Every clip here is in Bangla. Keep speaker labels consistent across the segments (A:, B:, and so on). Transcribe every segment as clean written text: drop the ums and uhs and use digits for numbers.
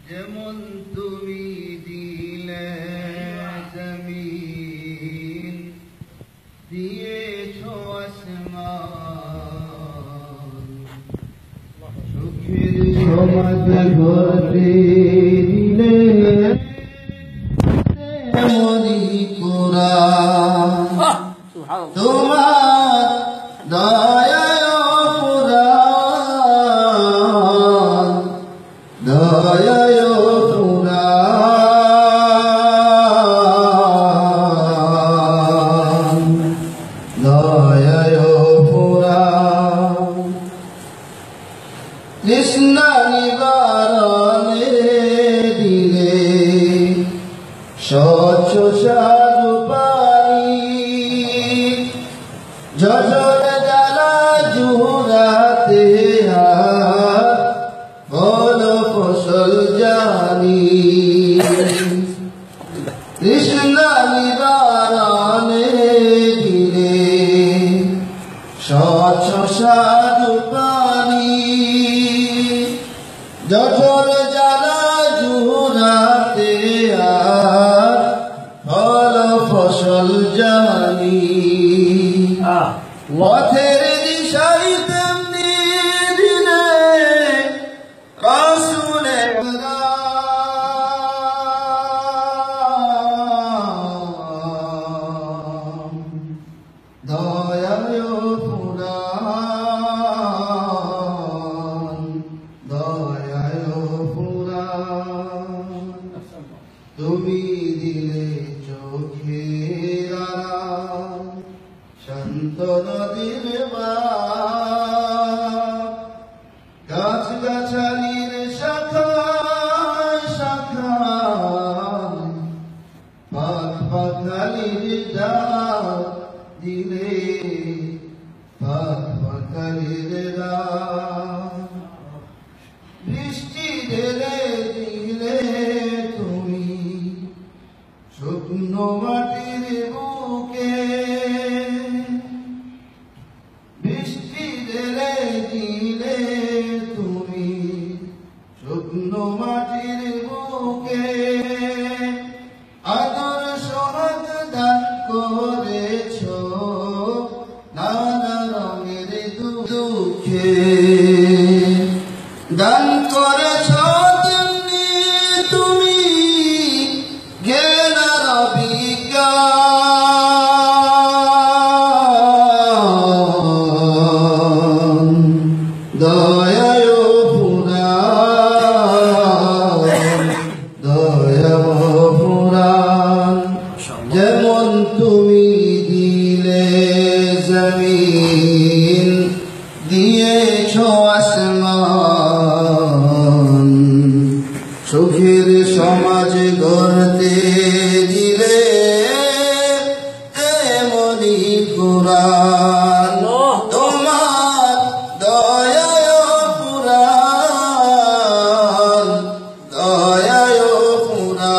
A: যেমন তুমি দিলে জমিন দিয়েছো আসমান সুখের সমাজ গড়ে দিলে তেমনি কোরআন তোমার দয়ায় পুরাণ দয়ায় পুরাণ দয়ায় পুরাণ তৃষ্ণা নিবারণে দিলে স্বচ্ছ সাধু পানি ঝড় জ্বালা জুড়াতে বল ফসল জানি তৃষ্ণা নিবারণে দিলে স্বচ্ছ সাধু পানি ঝড় জ্বালা জুড়াতে ফল ফসল জানি পথের দিশাই তেমনি দিলে রাসূলের দয়ায় পুরাণ দয়ায় পুরাণ তুমি দিলে চোখের আড়াল শান্ত নদীর গাছ গাছালির শাখায় শাখায় পাখ পাখালির ডাল দিলে পাখ পাখালির ডাল বৃষ্টি ঢেলে দিলে তুমি শুকনো মাটির বুকে বৃষ্টি ঢেলে দিলে তুমি শুকনো মাটির বুকে আদর সোহাগ দান করেছ নানা রঙের দুঃখে দান করেছ তেমনি তুমি জ্ঞান আর বিজ্ঞান দয়ায় পুরাণ দয়ায় পুরাণ যেমন তুমি দিলে জমিন দিয়েছো আসমান সুখের সমাজ গড়তে দিলে তেমনি কোরআন তোমার দয়ায় পুরাণ দয়ায় পুরাণ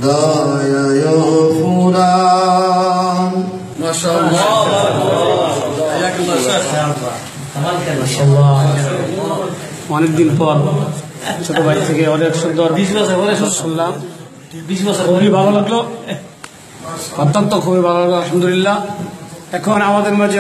A: দয়ায় পুরাণ
B: অনেকদিন পর ছোট ভাই থেকে অনেক সুন্দর 20 বছর শুনলাম। 20 বছর খুবই ভালো লাগলো, অত্যন্ত খুবই ভালো লাগলো। আলহামদুলিল্লাহ। এখন আমাদের মাঝে